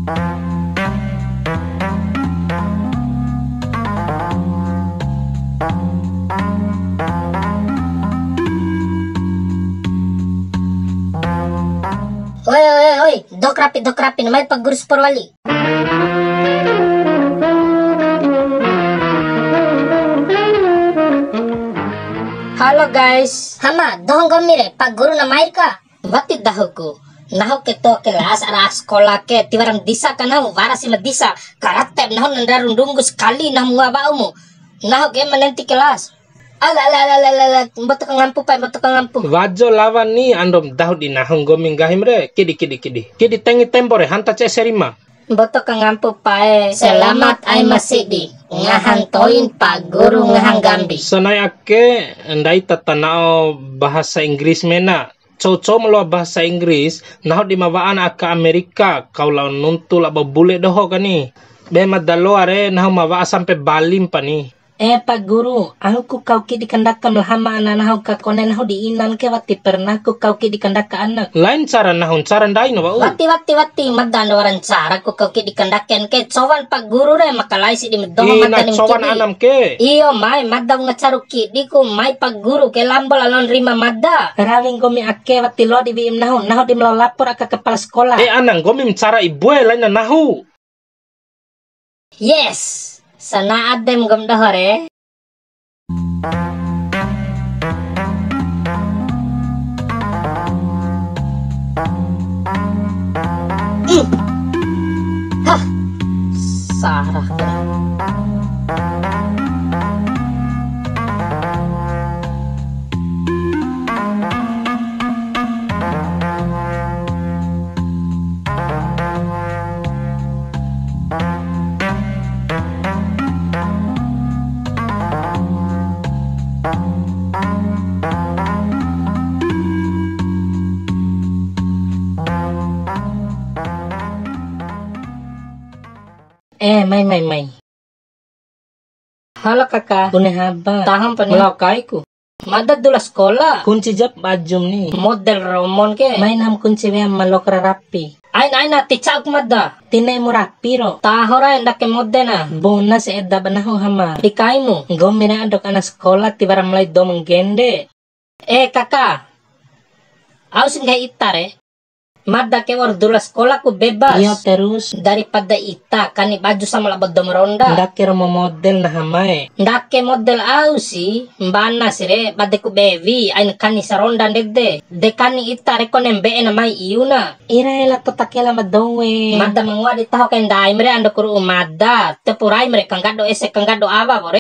Oi, dok rapi namanya Pak Guru Superwali. Halo guys, hama dohong gomire Pak Guru na mair ka. Bati dahuku. Naho ke to kelas ara sekolah ke tiwaram disa kana warasi disa karate naho nandarung dunggu sekali nah muabaumu. Naho ke menenti kelas. Ala betul ngampu pai betul ngampu. Wajo lawan ni andom dahu di nahong goming gahim re kidi tengi tempore hanta ce serima. Betul ngampu pai. Selamat ay masidi ngahantoin Pak Guru ngahang gambi. Sanai ake ndai tatanao bahasa Inggris mena. Coco melo bahasa Inggris naho di mawaan aka Amerika kau lawan nuntul aba bule doho kani. Be madalo are naho mawa sampai balim pani. Pak Guru, aku kau ki dikandaka melhama anak ka konen ho di inan ke wati pernah ku kau ki dikandaka anak. Lain cara nahon cara ndai no bau. Wati madan waran cara ku kau ki dikandaken ke cowan Pak Guru re makalai si di medong madan cowan anam ke. Iyo mai madda ngacaru ki di ku mai Pak Guru ke lambol alon rima madda. Rawing gomi ake wati lo di biim naho di melalapor aka kepala sekolah. Anang gomi cara ibu lain nahu. Yes. Sana adem gom dahore. Hah, sarah ka. Mai. Halo kakak, pune haba. Taham pani lakai ku. Madad dula sekolah. Kunci jap bajum ni. Model romon ke. Main ham kunci we malokra rapi. Ain ticak madda. Tinay mo rapi ro. Tahora ndak ke modena. Bonus edda banaho hama. Dikai mo. Gomina andok anak sekolah tibaram mulai domong gende. Kakak. Ausin gay itare. Madda ke war dula sekolah ku bebas. Iya terus daripada ita kani baju sama labad ronda. Ndak ke romo model na hamay. Ndak ke model ausi mbana sire bade ku bevi ain kani sa ronda dedde. De kani ita rekonem be na may iuna. Ira ela to takela madowe. Madda mangwa di taho ken dai mere ando kuru madda. Tepurai mere kangado ese kangado aba bore.